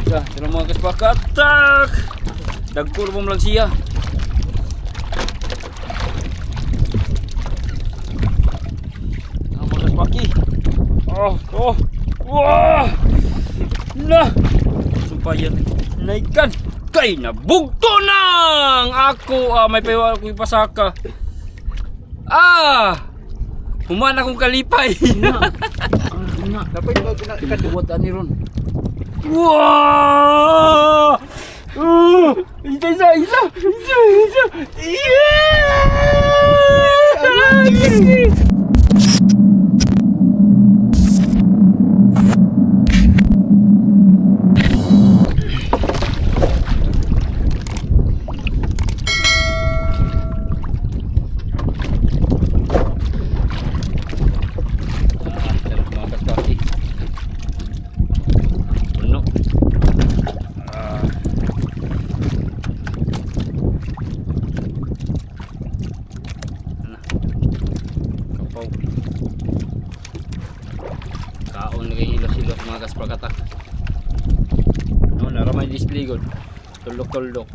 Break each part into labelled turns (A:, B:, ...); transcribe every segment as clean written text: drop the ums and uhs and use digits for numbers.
A: Ya, dalam mga kaspakat. Tak! Dagkur mo lang siya. Ang mga kaspaki. Oh. Wah! Nah! Sumpayan. Naikan. Kay nabugto nang! Ako, may payaw ako ipasaka. Humana akong kalipay.
B: Dapat ba
A: Kinabuhat ani ron. Wow! Isa. Yeah! Kaon lagi hilos-hilos mga kasprakatak. No, naramay display god. Tuldok.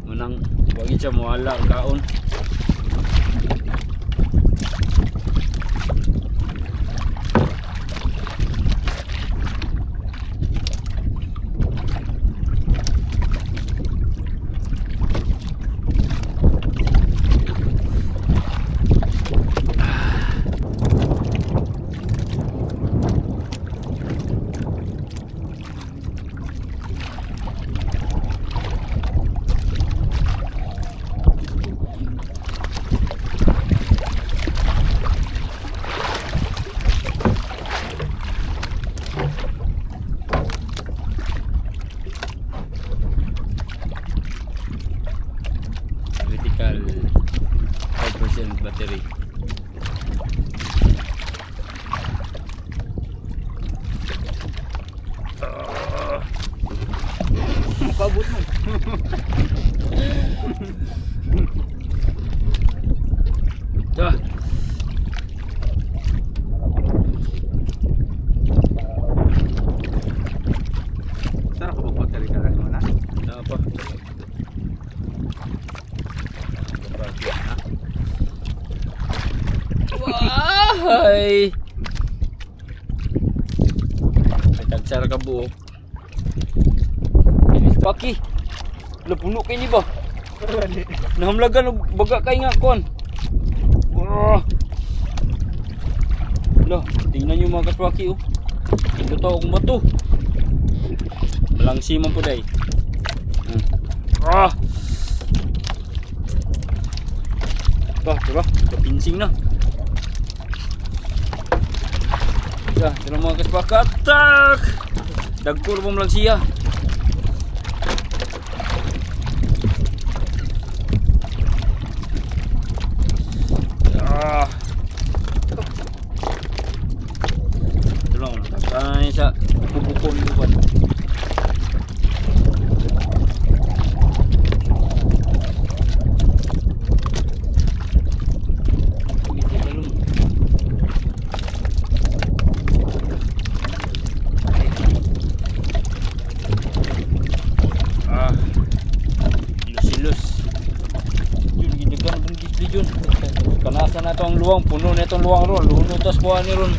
A: Munang wagi siya mawala ang kaon. Critical 5% battery.
B: Pabot mo.
A: Dah.
B: Sarap ko pagkali-kalan mo na.
A: Apa? Wahai. Tagsara ka buo. Ini paki. Lepuno kay ni ba? Nahamlagan og baga kay nga kon. Lah, tingnan niyo mga kaswaki oh. Ito to akong bato. Malangsi man po day. Diba? Kapinsing na. Ya, dalam mga kaspakat. Tak! Dagkur mo lang siya. Tulong. Ay sa pupukon bukan. Kanasan na itong luwang, puno na itong luwang ron, lunutas kuha ni ron.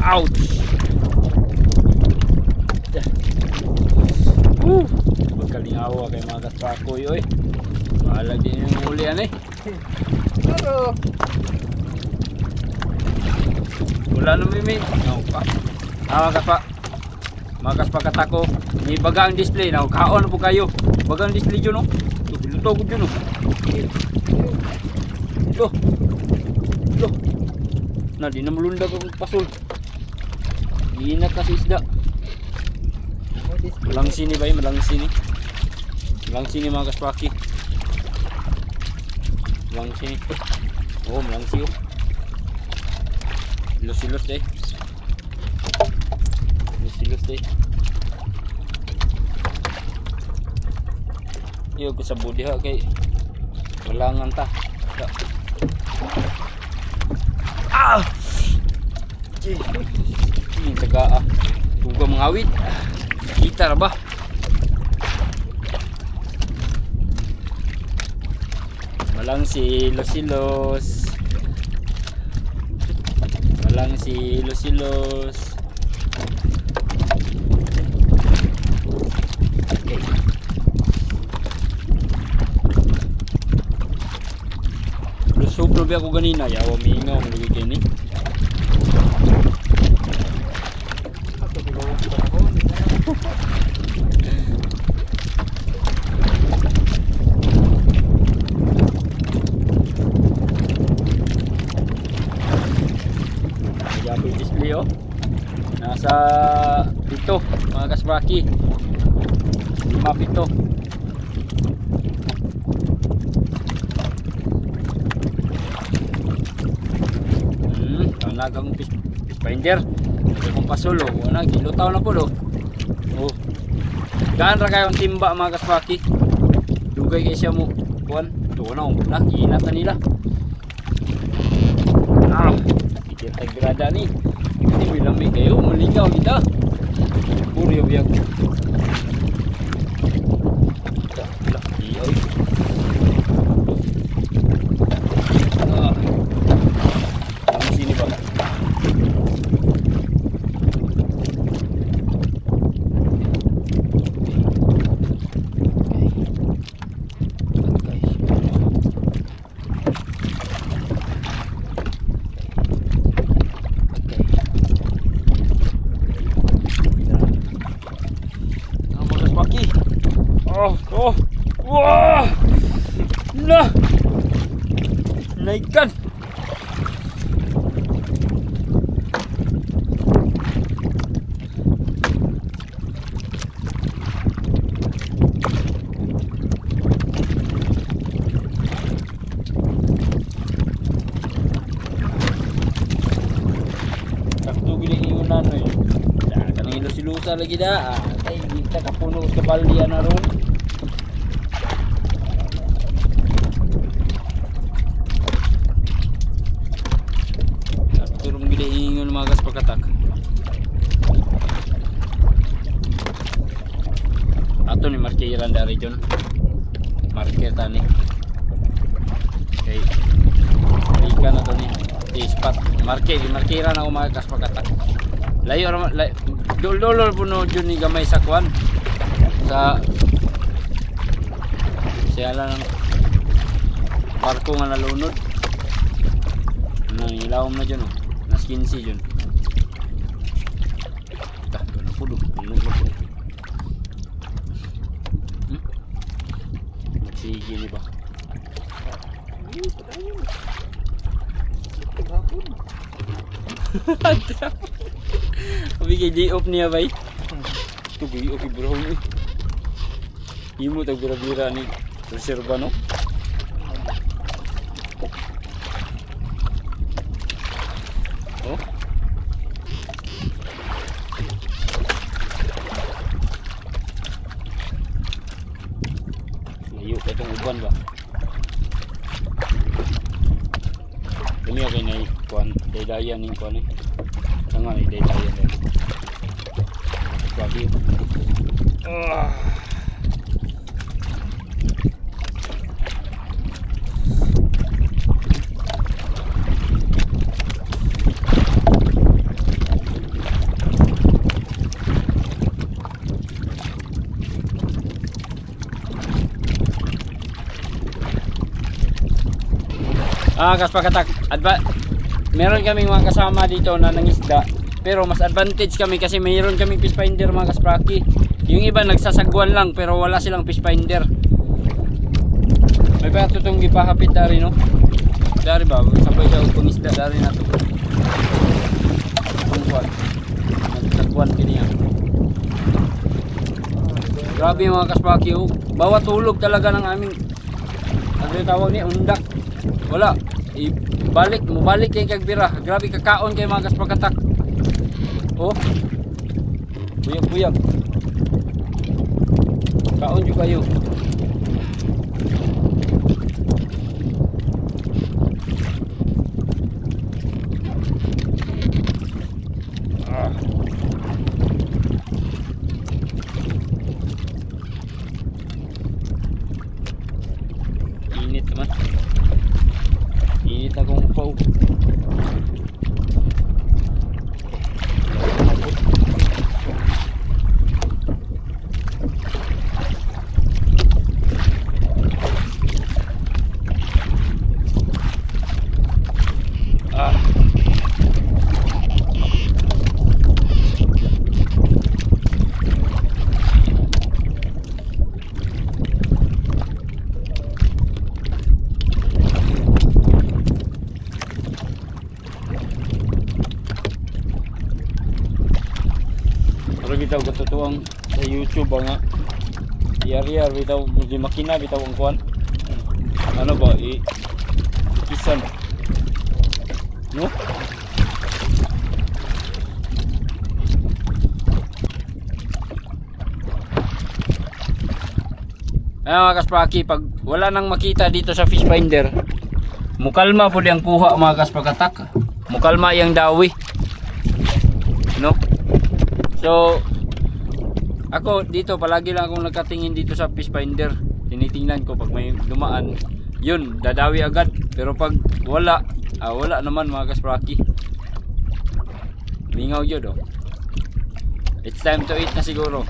A: Ouch! Magkalingawa kay mga kaspakoy oy. Mahalag din yung ulian eh.
B: Pero
A: Wala na mimi. Mga kaspakat ako, may bagang display na kaon po kayo. Bagang display dyan, no? Luto ko dyan, no? Loh. Na, di na malundag ang pasol. Di na kasi isda. Malangsi ni ba yun? Malangsi ni mga kaspaki. Malangsi ni. Oh, malangsi oh. Silos deh. Silos deh. Iyo ko sa budi ha kay walangan ta. Yung taga tuga mga awit. Kita ra ba? Walang silos-silos. Walang silos-silos. Lusog na ba ako ganina? Yawa mingaw ang lagi kini. Yapo yung display oh. Nasa pito mga kasbraki. 5-7. Nagang finder. Ito kong pasolo. Wala, gilutaw na po do. Oh. Gaan ra kayo ang timba mga kasbraki. Dugay kayo siya mo. Kuan. Ito na. Nakinat na nila. Pikir taggrada ni. Hindi may lamig kayo. Maligaw kita. Puro yabiyag. Sini ba? Oh, wah, nah, naikkan. Sakto giling iunan eh. Kanang ilusilusa lagi dah. Ay, kita kapuno sa baldian na ron. Ingon mga kaspakatak. Ato ni markiran dari John. Markir tani. Okay. Ikan ato ni spot. Markiran ako mga kaspakatak. Layo dol puno John ni gamay sa kwan. Sa siya lang barko nga nalunod. Nang ilawom na John. Nas 15 yun. Dah, na pulo. Puno na po. Magsige ni ba? Bigay day off niya bay. Ito bigay off bro ni. Imo tag bira-bira ni reserva no. Oh. Layo ka itong uban ba? Kami okay na ikuan. Daydayan yung ikuan eh. Tanga na daydayan eh. Grabe. Kaspakatak, meron kaming mga kasama dito na nangisda, pero mas advantage kami kasi mayroon kaming fish finder mga kaspraki. Yung iba nagsasagwan lang pero wala silang fish finder. May pa tutong gipahapit dari no. Dari ba sabay daw pangisda dari nato. Tungkuan. Nagsagwan kini. Grabe mga kaspraki, oh. Bawat hulog talaga ng aming ano tawag ni undak. Wala. Mubalik kay kagbira. Grabe kakaon kay mga kaspakatak. Oh. Buyag. Kaon juga kayo. Pero bitaw katutuang sa YouTube nga. Yari-yar bitaw di makina bitaw ang kuan. Ano ba kisan. No? Mga kaspaki, pag wala nang makita dito sa fish finder, mukalma po ang kuha mga kaspakatak. Mukalma yung dawi. No? So, ako dito palagi lang akong nagkatingin dito sa fish finder. Tinitingnan ko pag may dumaan, yun, dadawi agad. Pero pag wala, wala naman mga kaspaki. Mingaw yun, oh. It's time to eat na siguro.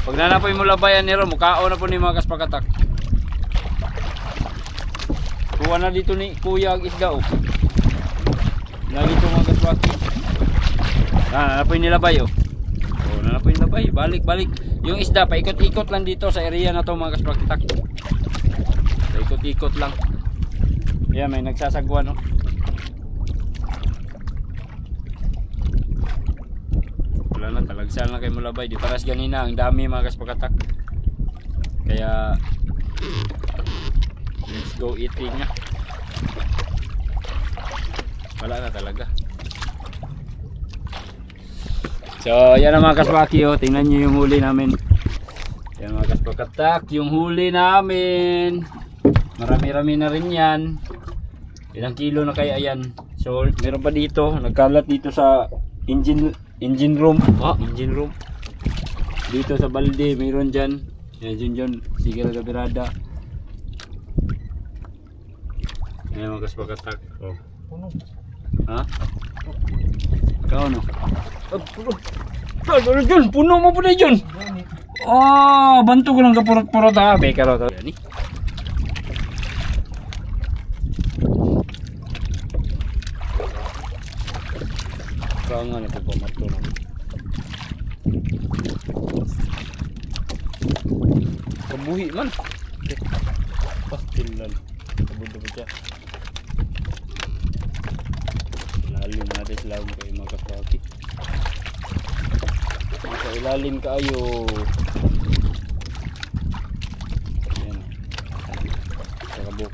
A: Pag nanapoy mo labayan nero, mukao na po ni mga kaspakatak. Kuha na dito ni kuya ang isda, oh. Lagi ito mga kaspaki. Nanapoy nila bay, oh. Nanapoy nila bay. Balik. Yung isda, paikot-ikot lang dito sa area na to mga kaspakatak. Paikot-ikot lang. Yan, may nagsasagwan, oh. Wala na, talagsan na kay mulabay. Di paras ganina, ang dami mga kaspakatak. Kaya let's go eating na. Wala na talaga. So yan ang mga kaspaki, oh. Tingnan nyo yung huli namin. Yan mga kaspakatak, yung huli namin. Marami-rami na rin yan. Ilang kilo na kaya yan. So meron pa dito, nagkalat dito sa engine room. Engine room. Dito sa balde, mayroon dyan. Yan dyan. Sige na birada. Yan mga kaspakatak. Oh. Ha? Ikaw ano? Puno dyan! Puno mo po na dyan! Banto ko lang kapurot-purot ha. Beka raw ito. Yan eh. Kangan ito po mato na. Kabuhi man. Pastilan. Kabudo po siya. Lalim natin sila kayo mga kaspaki. Sa ilalim kaayo. Ayan. Sa kabuk.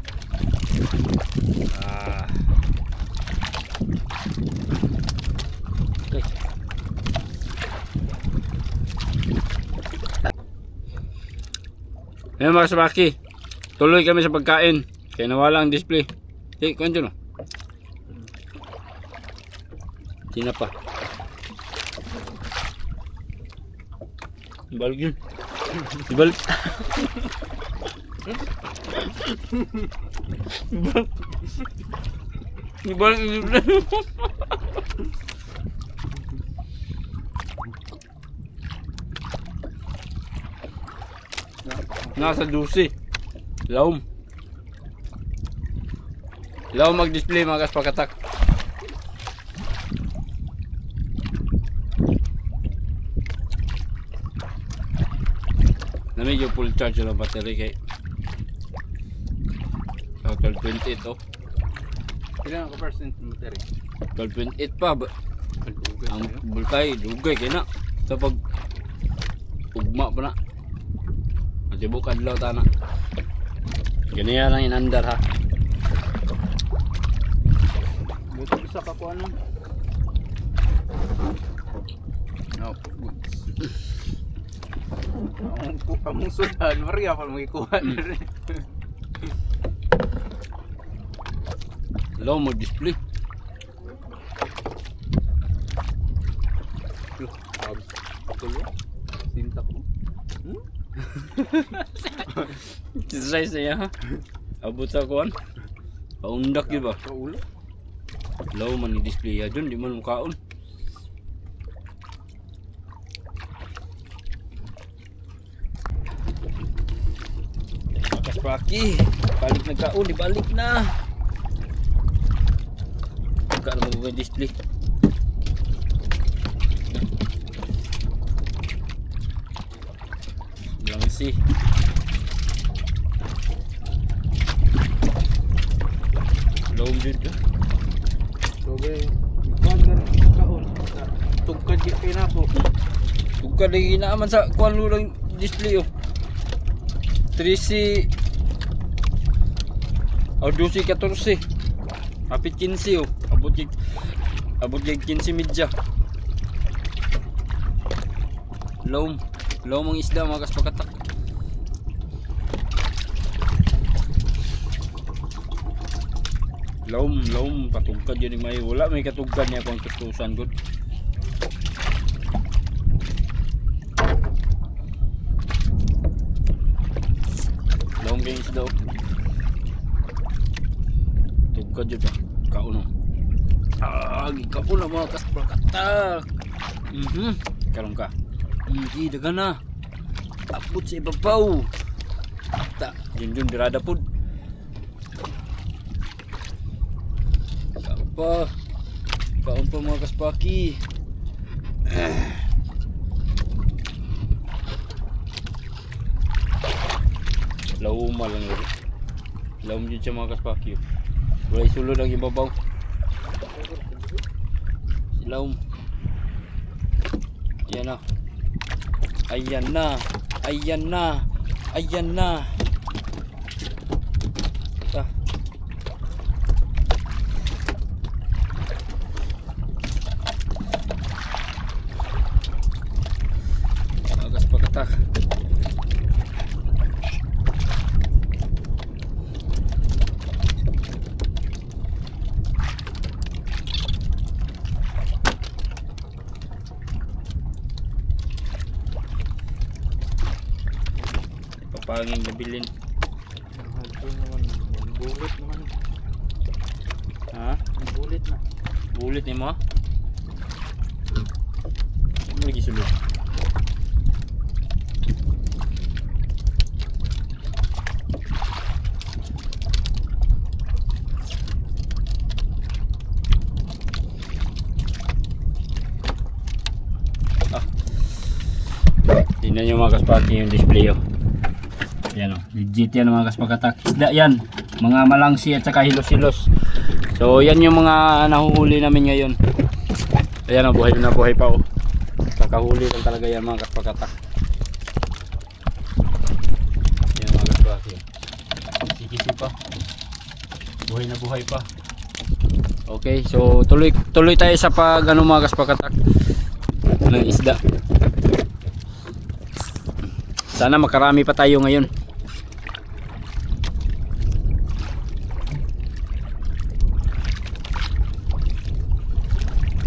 A: Ayan mga kaspaki, tuloy kami sa pagkain. Kaya nawala ang display. Kuhan dyan, oh. Tinapa. Ibalik yun. Ibalik. Ibalik yun. Nasa 12. Laom mag-display mga kaspakatak. Na medyo full charge yung battery kay total 28 oh.
B: Ilan ako percent battery?
A: 12.8 pa ba? Ang bultay dugay kay na. So pag ugma pa na. Matibok adlaw ta na. Ganyan lang inandar ha.
B: Buto isa ka ko ano? No. Among sudan, Maria pa magikuha na rin.
A: Low mo display.
B: Tulo? Sintak mo?
A: Size na yan ha. Abot sa kuhan. Paundak yun ba?
B: Sa ulo?
A: Low man i-display ya dun, di man mukaon. Kaspaki, balik na kaon, ibalik na. Pagka na mag-display. Langsi. Low dun ka.
B: So, kuhan ka rin kaon. Tugkad yung pinako.
A: Tugkad lagi naaman sa kuan lang display oh. 13 o 12 14. Hapit 15 oh. Abot kay 15 medya. Laom ang isda mga kaspakatak. Laom patugkad yun may wala may katugkad niya kung tustusan gud. Laom kay isda oh. Tugkad yun ba? Kauno. Kauno mga kaspakatak. Karon ka. Hindi daga na. Tapot sa ibabaw. Ta, yun dirada pod. Kaon pa mga kaspaki. Lauma lang yun. Laum yun siya mga kaspaki. Wala isulod ang ibabaw. Si laum. Yan na. Ayan na. Ta. Agas pagkatak. Panging nabilin.
B: Bulit naman.
A: Ha?
B: Bulit na.
A: Bulit ni mo? Ano lagi sulod? Tingnan nyo mga kaspaki yung display oh. Yan o, legit yan mga kaspakatak. Isda yan, mga malangsi at saka hilos-hilos. So yan yung mga nahuhuli namin ngayon. Ayan o, buhay na buhay pa o. Kakahuli lang talaga yan mga kaspakatak. Yan mga kaspakatak. Sikisi pa. Buhay na buhay pa. Okay, so tuloy tayo sa pag ano mga kaspakatak ng isda. Sana makarami pa tayo ngayon.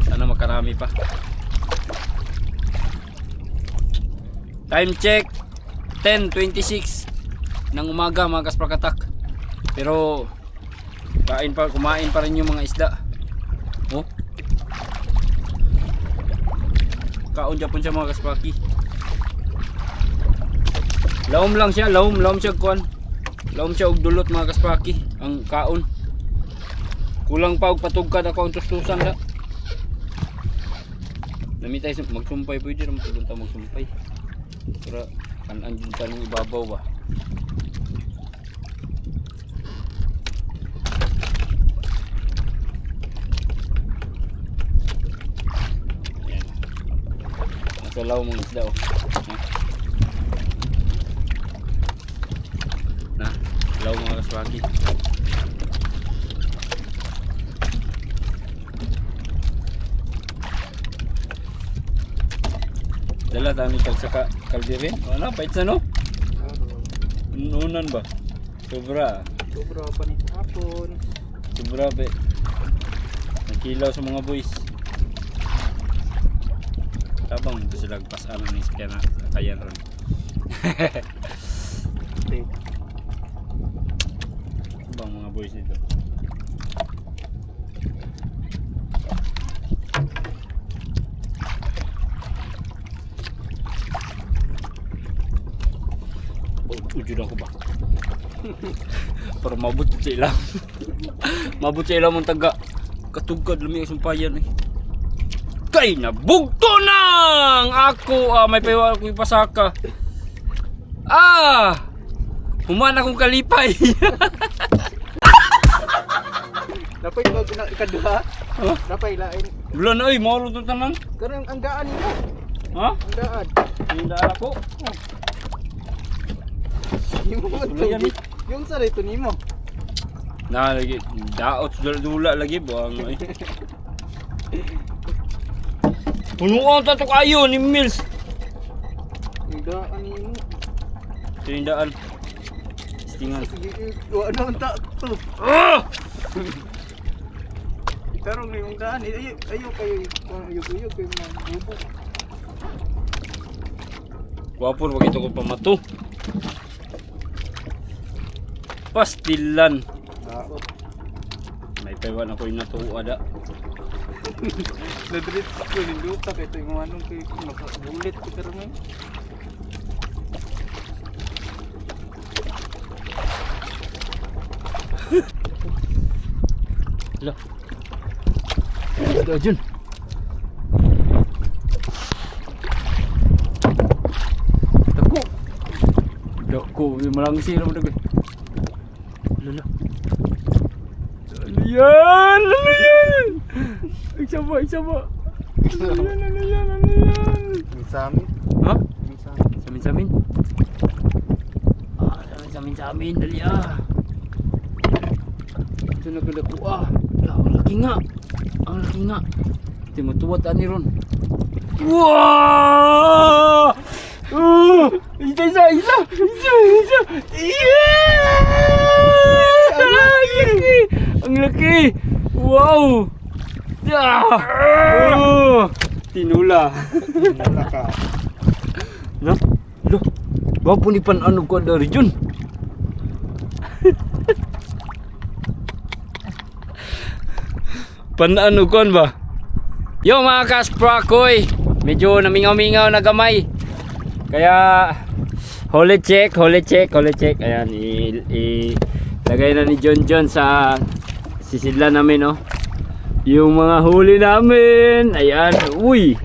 A: Sana makarami pa. Time check 10:26 ng umaga mga kaspakatak. Pero kumain pa rin yung mga isda. Oh. Kaon Japon siya mga kaspaki. Laom lang siya, laom siya kuan. Laom siya og dulot mga kaspaki ang kaon. Kulang pa og patugkad ako ang tustusan na. Namitay magsumpay pwede ra magpunta magsumpay. Pero kan-an jud taning ibabaw ba. Yan. Nasa laom mga isda oh. Law mga kaspaki. Dala dami tagsaka kaldirin. Ano pait sa no? Nunan ba? Sobra
B: pa ni hapon.
A: Sobra be. Nagkilaw sa mga boys. Tabang sila pasan ni skena kayan ron. Bang mga boys dito. Ujud ako ba? Para mabot sa ilang. Mabot sa ilang mong taga. Katugkad lumi ang sumpayan eh. Kay nabugto nang ako may paywa ko ipasaka. Human akong kalipay.
B: Dapat ba ikaduha?
A: Huh?
B: Dapat ilain.
A: Bulan oy, mao to tanan.
B: Karang ang gaan nila.
A: Ha?
B: Ang daan.
A: Hindi ako.
B: Yung mga
A: Tuloy yan, eh.
B: Yung sa rito nimo.
A: Na lagi daot dula lagi buang ay. Punuan ta to kayo ni Mills.
B: Ang daan nimo.
A: Tinindaan. Stingan.
B: Sige, ano ang ta to?
A: Ah!
B: Tarong na yung daan. Ayo kayo mga bubo.
A: Wapor wag ito ko pamato. Pastilan.
B: Daot.
A: May paywan ako yung natuwa da.
B: Nadrit ko ni Luta kay ito yung anong kay makabulit ko pero may.
A: Hala. Ito Jun. Dako. Dako, malang sira mo dagay. Lala. Ano yan? Ano yan? Igsama. Ano yan?
B: Ang sami.
A: Ha?
B: Ang sami.
A: Samin. Ah, samin. Dali ah. Ito na kada ko ah. Ang laki nga. Ito matuwat ani ron. Wow! Isa. Yeah! Ang laki. Wow! Tinula.
B: Naka.
A: No? Lo. Bapo ni pan ano ko dari Jun. Pan ano kon ba? Yo mga kasprakoy, medyo namingaw-mingaw na gamay. Kaya holy check. Ayan, ilagay na ni John sa sisidlan namin, oh. Yung mga huli namin. Ayan, uy.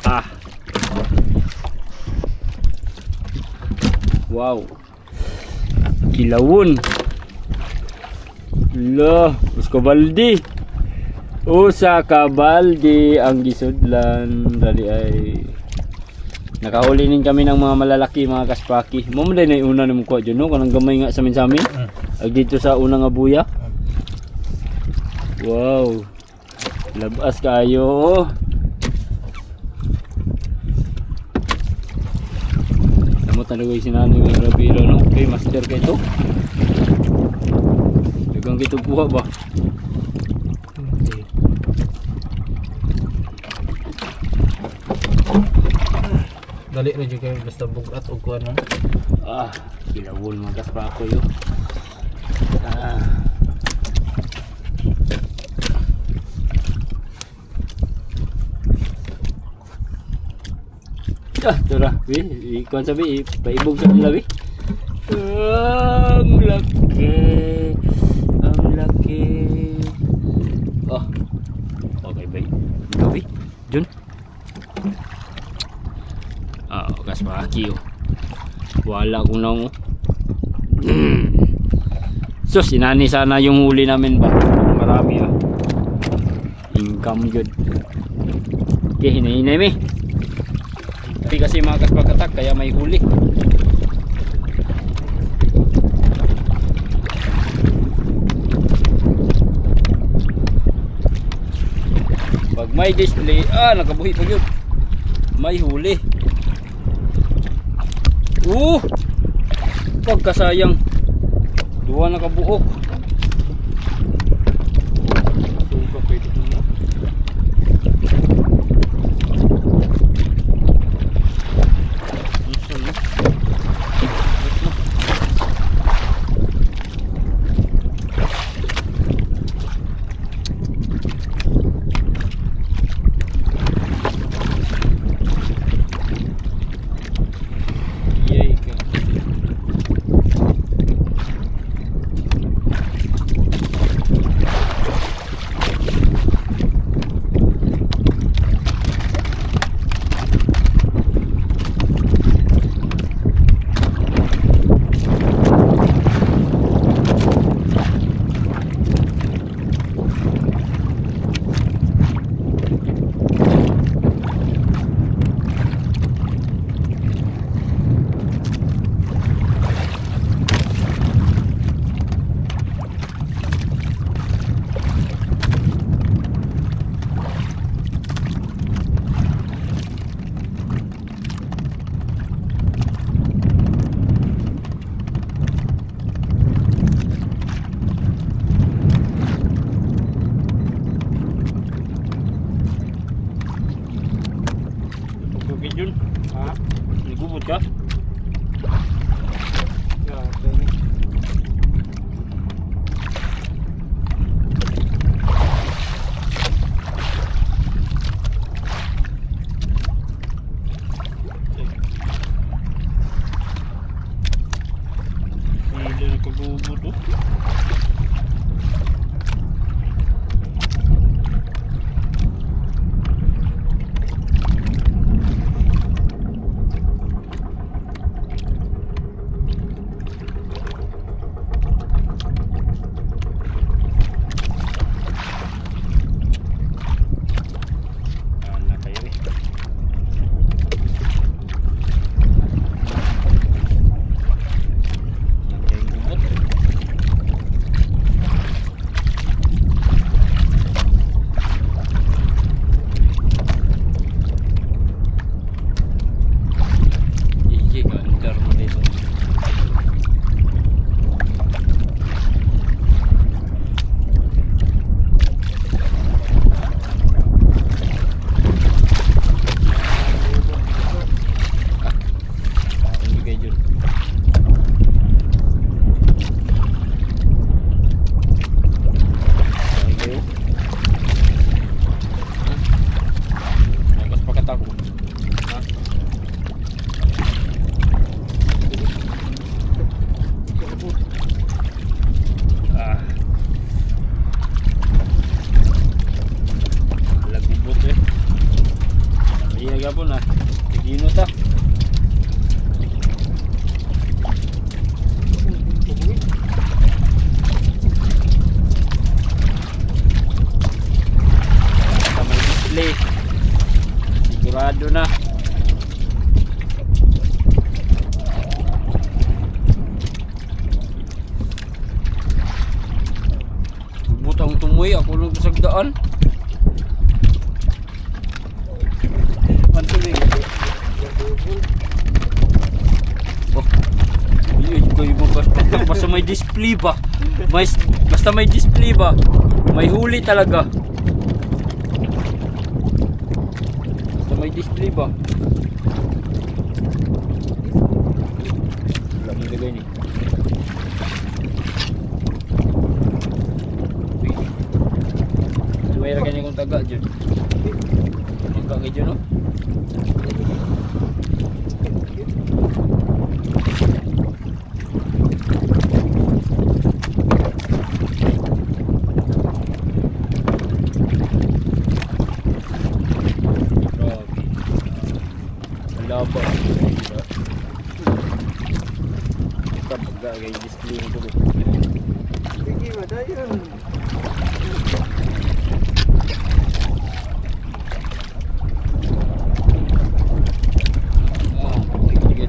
A: Ah. Wow. Kilawon. Lo, uskobaldi. Usa ka baldi ang gisudlan. Dali ay nakahuli nin kami ng mga malalaki, mga kaspaki. Mo man na una nimo ko dyan, no? Kanang gamay nga sa amin. Ag dito sa una nga buya. Wow. Labas kayo. Samo talaga sinano yung rabiro, no? Okay, master ka ito. Dagang kito kuha ba?
B: Dali ra jud kay basta bugat og kuan mo.
A: Ah, kilawon mga kasprako yun. Ah. Tura, ikuan sabi, paibog sa labi. Ang laki. Oh, okay ba? Gabi, Jun. Ah, kaspraki yun. Wala kong nang so sinani sana yung huli namin ba, marami ah, income good. Okay, hinahinay mi tapi kasi mga kaspakatak kaya may huli. Pag may display nakabuhi pa yun, may huli. Pagkasayang duwa nakabuok.
B: Suka pwede mo.
A: po na. Gino ta. Sa may display. Sigurado na. Butang tumoy ako lang kasagdaan.
B: Mantuloy.
A: Oh, yun ko yung basta may display ba? Basta may display ba? May huli talaga. Basta may display ba? Wala mo lagay ni. May ragay ni kong taga dyan. Taga kayo dyan, no? Laba. Ito pagkagay display mo ko.
B: Sige, madayon.
A: Sige.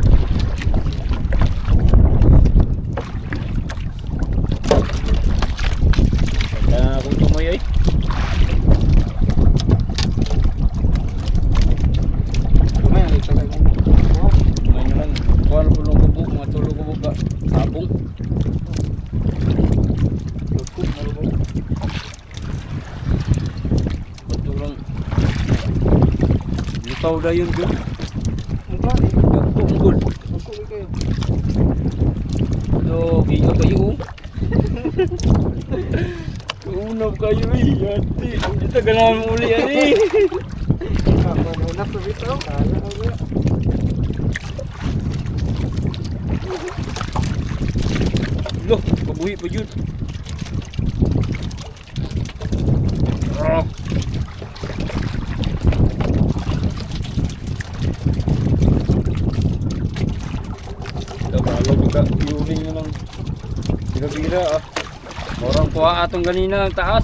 A: Pagka ako tumoy ay.
B: Lumay, ang ito lang.
A: May naman. Kuha na pulong kubog. Mga tulog kubog ka. Sabong.
B: Lukot, marunong.
A: Patulong. Lutaw na yun dyan.
B: Mukha eh.
A: Nagpunggol.
B: Magkuloy kayo.
A: Hello, kaya kayo. Unap kayo eh. Ate, hindi taga namin uli yan eh.
B: Manunak na bitaw. Kala ko ba?
A: Loh, pabuhi pa yun. Ah. Tabalo juga iuling na lang. Bira-bira ah. Orang kuha atong ganina ang taas.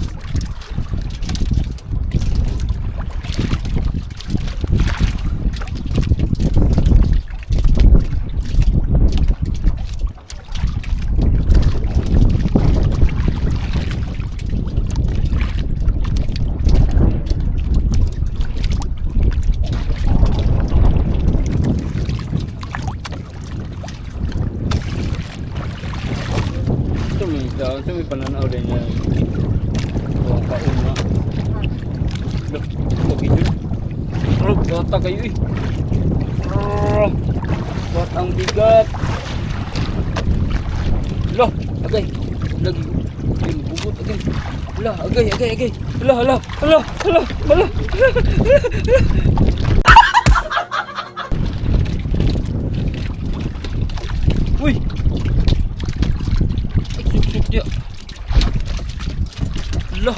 A: Ito may pananaw din niya. Buwang kaon na. Loh, huwag yun. Oh, bata kayo eh. Oh, ba't ang bigat. Loh, agay. Lagi. Ay, mabugot agay. Ala, agay. Ala. Uy. Suk dia. Lah.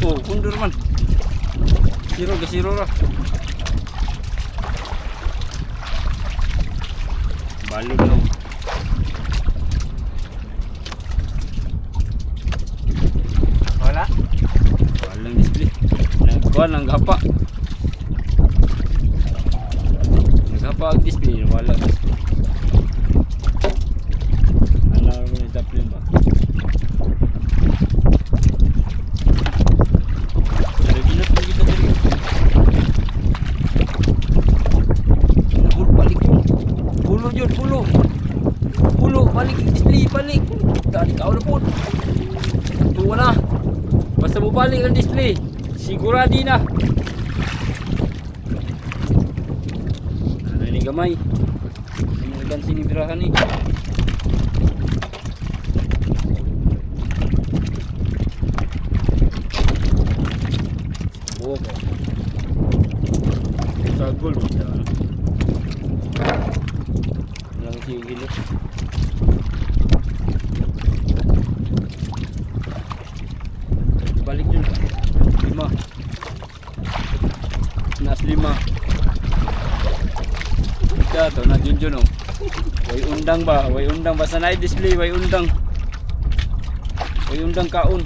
A: Oh, kundur man. Siro ra. Balik no.
B: Wala.
A: Walang display. Nagkuhan ang gapa. Naghapa ang display, wala display. Ano yung display ba? Pulo, balik display, balik. Dati ka na po. Tuwa na. Basta mo balik ang display. Siguradi na. Ano ni gamay? Ano gan sinibirahan ni? Oh. Sagol mo siya. Lang sigil. Balik dun. 5. Nas 5. Ika to na dun oh. Way undang ba? Way undang basta na display way undang. Way undang kaon.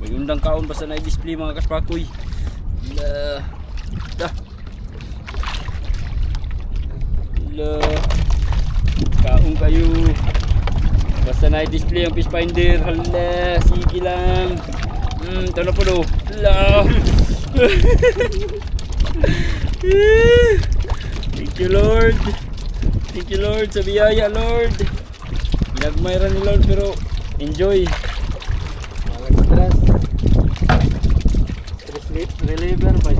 A: Way undang kaon basta na display mga kaspakoy. La. Dah. La. Kaon kayo. Basta na-display ang fish finder. Hala, sige lang. Ito na po do. Hala. Thank you Lord. Thank you Lord sa biyaya Lord. Ginagmayran ni Lord pero enjoy.
B: Stress reliever ba?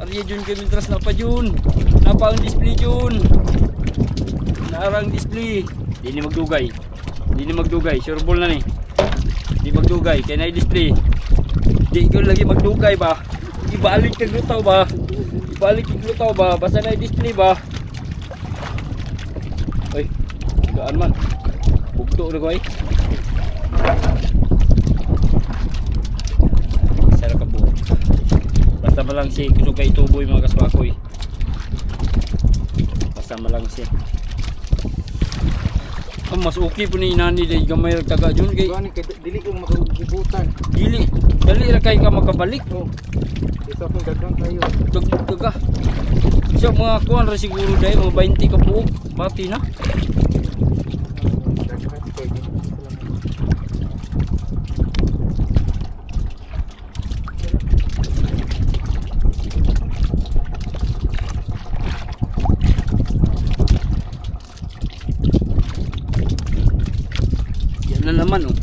A: Ariya dyan kami tras na pa dyan. Napa ang display dyan. Narang display. Di ni magdugay. Di ni magdugay. Sure ball na ni. Di magdugay. Kaya na-display. Di ko lagi magdugay ba. Ibalik kang lutaw ba. Ibalik kang lutaw ba. Basta na-display ba. Uy. Gaan man. Bugto na ko ay. Sarap ka buo. Basta malang si kusukay tuboy mga kaswakoy. Basta malang si. Mas okay po ni inani dahil gamay taga dyan kay
B: Gani kay dili ko makagibutan.
A: dali ra kay ka makabalik.
B: Oh. Isa pong dagang kayo.
A: Taga siya mga kuhan ra siguro dahil mga 20 ka buok pati na.
B: Dagang kay.
A: Yan na naman oh.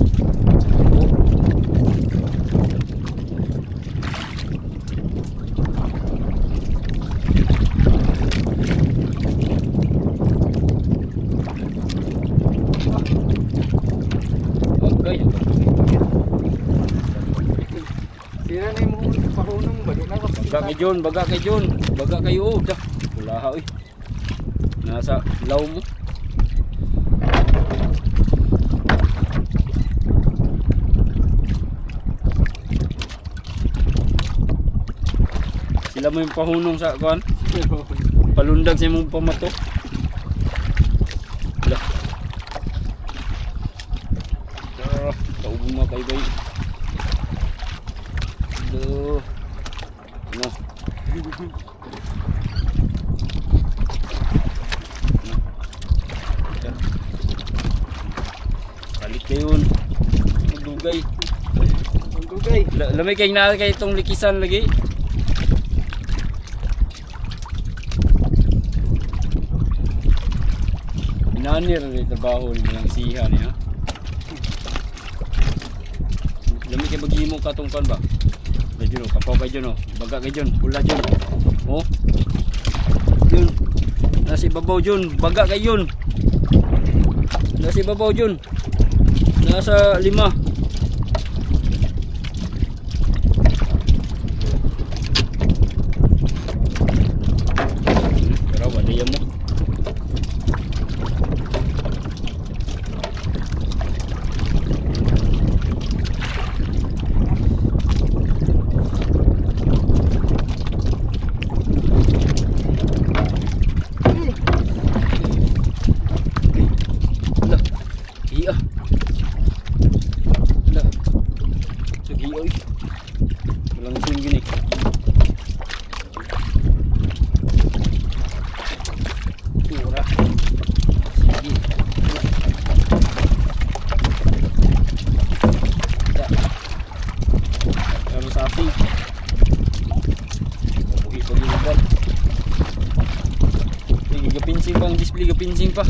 A: Okay.
B: Sira na yung mga pahunong ba? Di na
A: Baga kay John. Baga kayo oh. Dah. Wala ha eh. Nasa law mo. Sila mo yung pahunong sa kuan. Palundag sa imong pamato. Lah. Kaubong mga kaibay. Aduh. No. Balik kayo yun. Magdugay.
B: Dugay.
A: Lamay kayong na kay itong likisan lagi. Inanir rin trabaho ng siha niya. Lamay kayo maghimo katungkan ba? Dyan o, kapaw kayo dyan o. Baga kayo dyan, pula dyan. O. Yun. Nasa ibabaw dyan, baga kayo yun. Nasa ibabaw dyan. Nasa 5. Pero wala yan mo. Iya. Lah. Sige oy. Walang sin gini. Tura. Sige. Ya. Harus api. Buhi pagi lebat. Ini kepincing bang, display kepincing pa.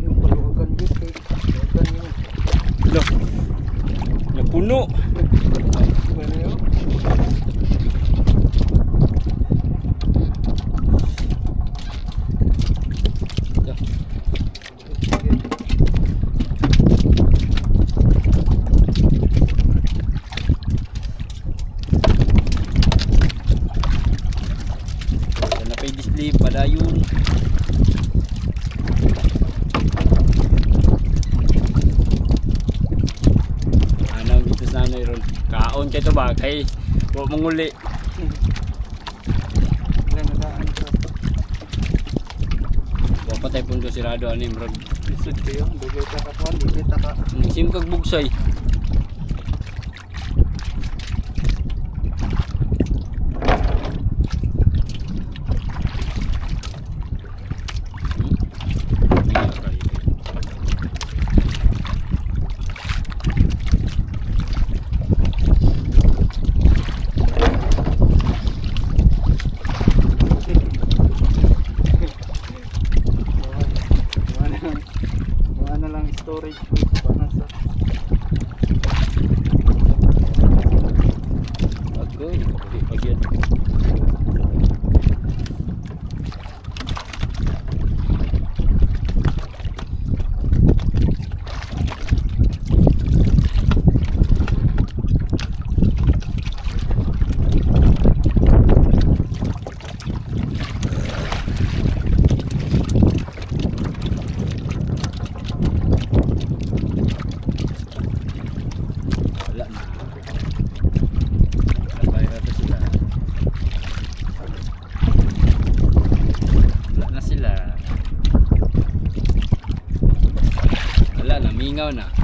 B: Yung paluwagan dito kay paluwagan yun.
A: Loh. Napuno.
B: Diba na yun?
A: Sana pa'y display padayon. Ano gito sa nanay ron? Kaon kay to ba? Kay wa manguli.
B: Ilan na daan sa
A: Wa pa tay pundo sirado anim ron.
B: lisod kayo. Dugay ka kapuan, dugay ka ka.
A: Sim kag bugsay.
B: Gawa na lang storage space para sa
A: Agoy, di pag yan. Wala na. Sabay na to sila. Wala na sila. Wala na, mingaw na.